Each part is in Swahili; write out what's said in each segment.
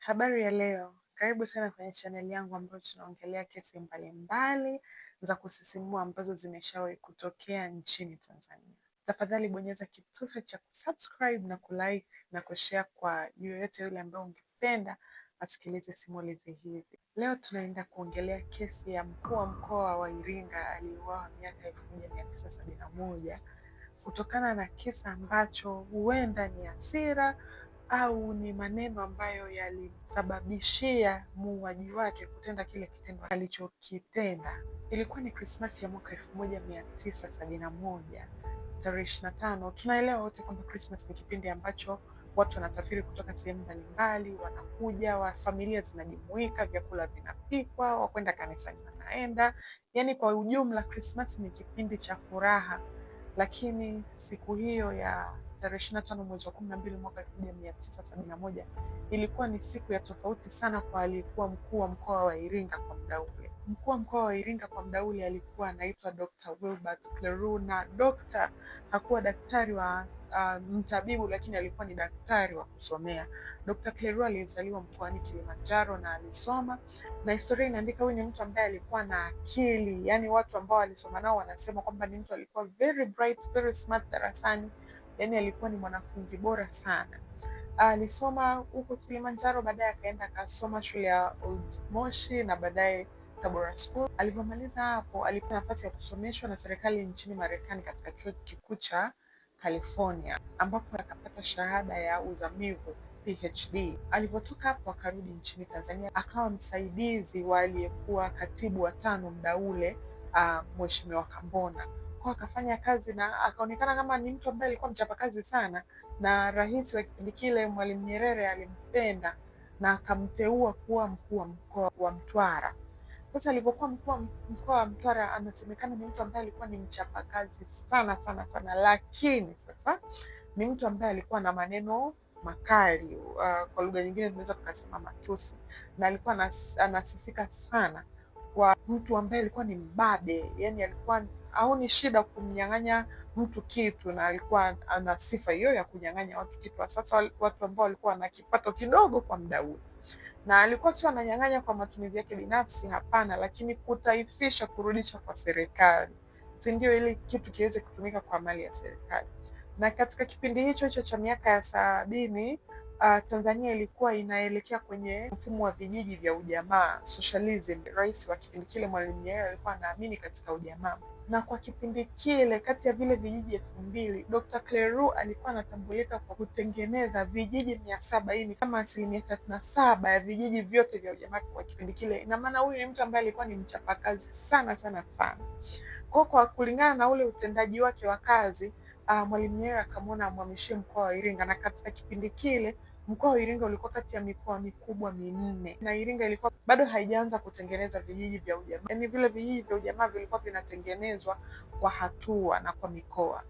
Habari ya leo, karibu sana kwenye chaneli yangu ambayo tunaongelea kesi mbalimbali za kusisimua ambazo zimeshawahi kutokea nchini Tanzania. Tafadhali bonyeza kitufe cha kusubscribe na kulike na kushare kwa yoyote yule ambaye ungependa asikilize simulizi hizi. Leo tunaenda kuongelea kesi ya mkuu wa mkoa wa Iringa aliyeuawa miaka 1971 kutokana na kisa ambacho huenda ni hasira au ni maneno ambayo yalisababishia muuaji wake kutenda kile kitendo alichokitenda. Ilikuwa ni Krismasi ya mwaka 1971 tarehe 25. Tunaelewa wote kwamba Krismasi ni kipindi ambacho watu wanasafiri kutoka sehemu mbalimbali, wanakuja, familia zinajumuika, vyakula vinapikwa, wakwenda kanisani wanaenda. Yaani kwa ujumla Krismasi ni kipindi cha furaha. Lakini siku hiyo ya tarehe 25 mwezi wa 12 mwaka 1971 ilikuwa ni siku ya tofauti sana kwa aliyekuwa mkuu wa mkoa wa Iringa kwa muda ule. Mkuu wa mkoa wa Iringa kwa muda ule alikuwa anaitwa Dr. Wilbert Kleru, na dokta hakuwa daktari wa mtabibu, lakini alikuwa ni daktari wa kusomea. Dr. Kleru alizaliwa mkoani Kilimanjaro na alisoma, na historia inaandika huyu ni mtu ambaye alikuwa na akili, yani watu ambao alisoma nao wanasema kwamba ni mtu alikuwa very bright, very smart darasani, yani alikuwa ni mwanafunzi bora sana. Alisoma huko Kilimanjaro, baadaye akaenda akasoma shule ya Old Moshi na baadaye Tabora School. Alivyomaliza hapo alipewa nafasi ya kusomeshwa na serikali nchini Marekani katika chuo kikuu cha California ambapo akapata shahada ya uzamivu PhD. Alivyotoka hapo akarudi nchini Tanzania akawa msaidizi wa aliyekuwa katibu wa tano muda ule Mheshimiwa Kambona. Kwa akafanya kazi na akaonekana kama ni mtu ambaye alikuwa mchapakazi sana, na rais wa kipindi kile Mwalimu Nyerere alimpenda na akamteua kuwa mkuu wa mkoa wa Mtwara. Sasa alipokuwa mkuu wa mkoa wa Mtwara, anasemekana ni mtu ambaye alikuwa ni mchapakazi sana sana sana, lakini sasa ni mtu ambaye alikuwa na maneno makali, kwa lugha nyingine tunaweza tukasema matusi, na alikuwa anasifika sana kwa mtu ambaye alikuwa ni mbabe, yani alikuwa haoni shida kumnyang'anya mtu kitu, na alikuwa ana sifa hiyo ya kunyang'anya watu kitu, sasa watu ambao walikuwa na kipato kidogo kwa muda ule. Na alikuwa sio ananyang'anya kwa matumizi yake binafsi, hapana, lakini kutaifisha, kurudisha kwa serikali, si ndio, ili kitu kiweze kutumika kwa mali ya serikali. Na katika kipindi hicho cha miaka ya 70 Tanzania ilikuwa inaelekea kwenye mfumo wa vijiji vya ujamaa, socialism. Rais wa kipindi kile Mwalimu Nyerere alikuwa anaamini katika ujamaa, na kwa kipindi kile kati ya vile vijiji 2000 Dr. Kleru alikuwa anatambulika kwa kutengeneza vijiji 700. Hii ni kama 37% ya vijiji vyote vya ujamaa kwa kipindi kile. Ina maana huyu ni mtu ambaye alikuwa ni mchapakazi sana sana sana. Kwa kulingana na ule utendaji wake wa kazi, Mwalimu Nyerere akamwona amhamishie mkoa wa Iringa, na katika kipindi kile mkoa wa Iringa ulikuwa kati ya mikoa mikubwa minne, na Iringa ilikuwa bado haijaanza kutengeneza vijiji vya ujamaa. Yaani vile vijiji vya ujamaa vilikuwa vinatengenezwa kwa hatua na kwa mikoa.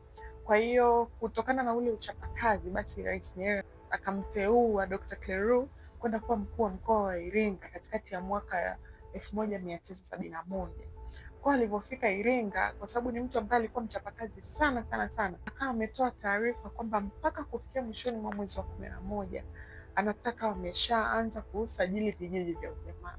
Kwa hiyo kutokana na ule uchapakazi, basi Rais Nyerere akamteua Dr. Kleru kwenda kuwa mkuu wa mkoa wa Iringa katikati ya mwaka 1971. Kwa alivyofika Iringa, kwa sababu ni mtu ambaye alikuwa mchapakazi sana sana sana, akawa ametoa taarifa kwamba mpaka kufikia mwishoni mwa mwezi wa 11 anataka wameshaanza kusajili vijiji vya ujamaa.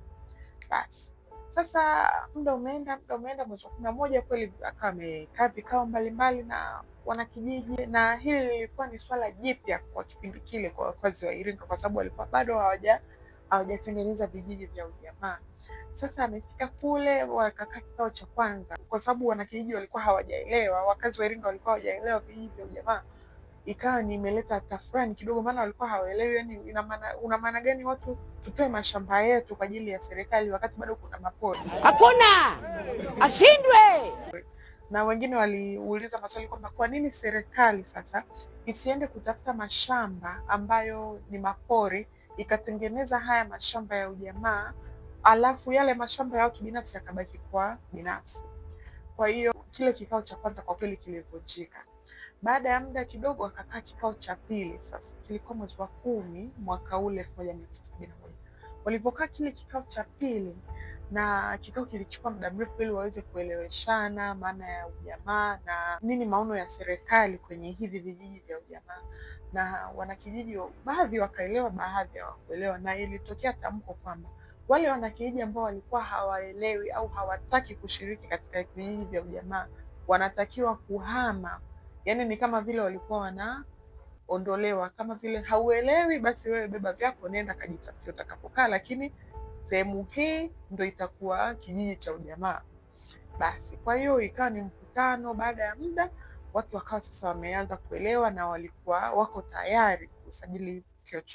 Basi sasa muda umeenda, mwezi wa 11 kweli akawa amekaa vikao mbalimbali na wanakijiji, na hili lilikuwa ni swala jipya kwa kipindi kile kwa wakazi wa Iringa, kwa sababu walikuwa bado hawajatengeneza vijiji vya ujamaa. Sasa amefika kule, wakakaa kikao cha kwanza, kwa sababu wanakijiji walikuwa hawajaelewa, wakazi wa Iringa walikuwa hawajaelewa vijiji vya ujamaa. Ikawa nimeleta tafrani kidogo, maana walikuwa hawaelewi, yani una maana gani watu tutoe mashamba yetu kwa ajili ya serikali wakati bado kuna mapori? Hakuna ashindwe. Na wengine waliuliza maswali kwamba kwa nini serikali sasa isiende kutafuta mashamba ambayo ni mapori ikatengeneza haya mashamba ya ujamaa, alafu yale mashamba ya watu binafsi yakabaki kwa binafsi. Kwa hiyo kile kikao cha kwanza kwa kweli kilivunjika. Baada ya muda kidogo akakaa kikao cha pili. Sasa kilikuwa mwezi wa 10 mwaka ule 1971. Walivyokaa kile kikao cha pili, na kikao kilichukua muda mrefu ili waweze kueleweshana maana ya ujamaa na nini maono ya serikali kwenye hivi vijiji vya ujamaa. Na wanakijiji baadhi wakaelewa, baadhi hawakuelewa, na ilitokea tamko kwamba wale wanakijiji ambao walikuwa hawaelewi au hawataki kushiriki katika vijiji vya ujamaa wanatakiwa kuhama. Yaani ni kama vile walikuwa wanaondolewa, kama vile hauelewi, basi wewe beba vyako nenda kajitafutie utakapokaa, lakini sehemu hii ndo itakuwa kijiji cha ujamaa. Basi kwa hiyo ikawa ni mkutano. Baada ya muda watu wakawa sasa wameanza kuelewa na walikuwa wako tayari kusajili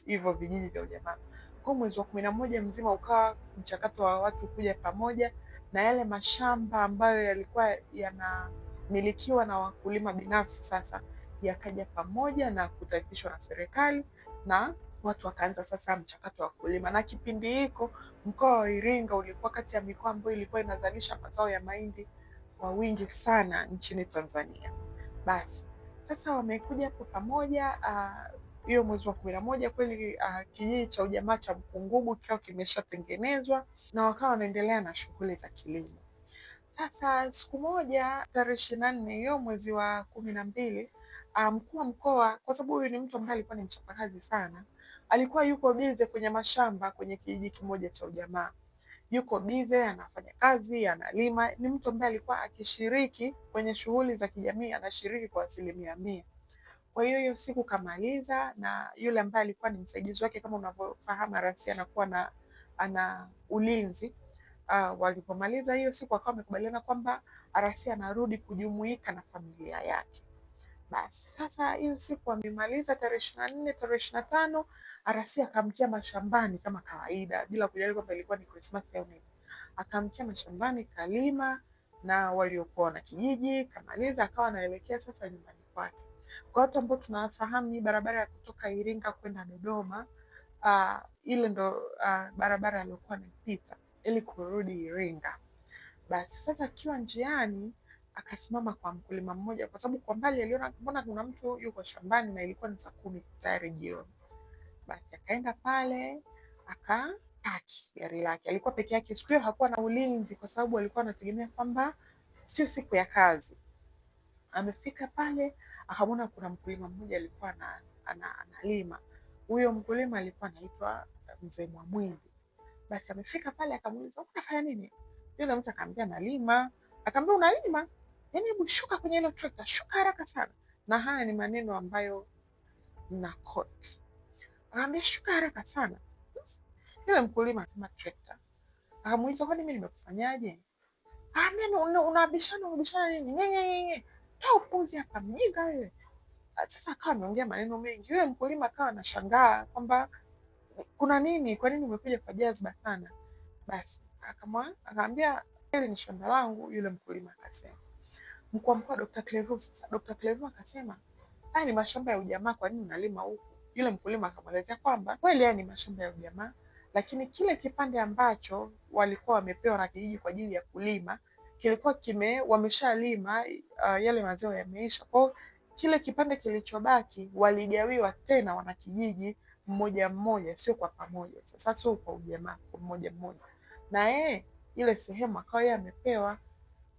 hivyo vijiji vya ujamaa. Kwa mwezi wa 11 mzima ukawa mchakato wa watu kuja pamoja, na yale mashamba ambayo yalikuwa yanamilikiwa na wakulima binafsi sasa yakaja pamoja na kutaifishwa na serikali, na watu wakaanza sasa mchakato wa kulima. Na kipindi hiko mkoa wa Iringa ulikuwa kati ya mikoa ambayo ilikuwa inazalisha mazao ya mahindi kwa wingi sana nchini Tanzania. Basi sasa wamekuja hapo pamoja hiyo mwezi wa 11 kweli, kijiji cha ujamaa cha Mkungugu kikawa kimeshatengenezwa na wakawa wanaendelea na shughuli za kilimo. Sasa siku moja tarehe 24 hiyo mwezi wa 12, mkuu wa mkoa, kwa sababu huyu ni mtu ambaye alikuwa ni mchapakazi sana, alikuwa yuko bize kwenye mashamba kwenye kijiji kimoja cha ujamaa, yuko bize anafanya kazi, analima. Ni mtu ambaye alikuwa akishiriki kwenye shughuli za kijamii, anashiriki kwa 100%. Kwa hiyo hiyo siku kamaliza, na yule ambaye alikuwa ni msaidizi wake, kama unavyofahamu RC anakuwa ana ulinzi. Walipomaliza hiyo siku wakawa wamekubaliana kwamba RC anarudi kujumuika na familia yake. Basi sasa hiyo siku wamemaliza tarehe 24, tarehe 25 RC akamkia mashambani kama kawaida bila kujali kwamba ilikuwa ni Christmas au nini. Akamkia mashambani kalima na waliokuwa na kijiji, kamaliza akawa anaelekea sasa nyumbani kwake. Kwa watu ambao tunafahamu hii barabara ya kutoka Iringa kwenda Dodoma, ile ndo barabara aliyokuwa anapita ili kurudi Iringa. Basi sasa akiwa njiani akasimama kwa mkulima mmoja, kwa sababu kwa mbali aliona mbona kuna mtu yuko shambani, na ilikuwa ni saa 10 tayari jioni. Basi akaenda pale akapaki gari lake, alikuwa peke yake siku hiyo, hakuwa na ulinzi kwa sababu alikuwa anategemea kwamba sio siku ya kazi. Amefika pale akamwona kuna mkulima mmoja alikuwa analima. Huyo mkulima alikuwa anaitwa Mzee Mwamwindi. Basi amefika pale akamuuliza, unafanya nini? Yule mtu akamwambia nalima. Akamwambia unalima? Yaani hebu shuka kwenye ile trekta, shuka haraka sana. Na haya ni maneno ambayo na quote. Akamwambia shuka haraka sana. Yule mkulima asema trekta. Akamuuliza kwani mimi nimekufanyaje? Akamwambia unabishana nini? Nyenye. Toa upuzi hapa, mjinga wewe. Sasa akawa ameongea maneno mengi. Yule mkulima akawa anashangaa kwamba kuna nini? Kwa nini umekuja kwa jazba sana? Basi akamwambia hili ni shamba langu. Yule mkulima akasema, mkuu wa mkoa Dr. Clearus. Sasa Dr. Clearus akasema, haya ni mashamba ya ujamaa, kwa nini unalima huku? Yule mkulima akamwelezea kwamba kweli haya ni mashamba ya ujamaa, lakini kile kipande ambacho walikuwa wamepewa na kijiji kwa ajili ya kulima kilikuwa wameshalima, yale mazao yameisha. Kwa kile kipande kilichobaki waligawiwa tena wanakijiji mmoja mmoja, sio kwa pamoja. Sasa sio kwa ujamaa, kwa mmoja mmoja, na ile sehemu akawa yeye amepewa.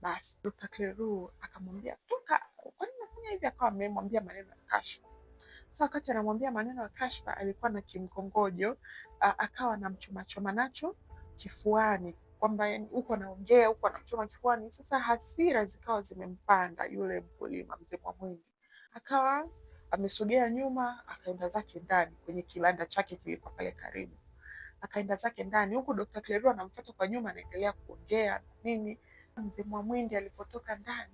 Basi Dr. Clearus akamwambia toka, kwa nini unafanya hivi? Akawa amemwambia maneno ya kashfa. Sasa wakati anamwambia maneno ya kashfa, alikuwa na kimkongojo, akawa anamchoma nacho kifuani, kwamba yani huko anaongea huko anamchoma kifuani. Sasa hasira zikawa zimempanda yule mkulima Mzee Mwamwindi, akawa amesogea nyuma, akaenda zake ndani kwenye kibanda chake kilikuwa pale karibu. Akaenda zake ndani, huku Dr. Clearus anamfuata kwa nyuma, anaendelea kuongea nini. Mzee Mwamwindi alipotoka ndani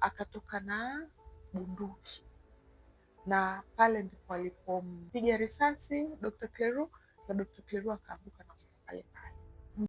akatoka na bunduki, na pale ndipo alipompiga risasi Dr. Clearus, na Dr. Clearus akaanguka na kufa pale pale.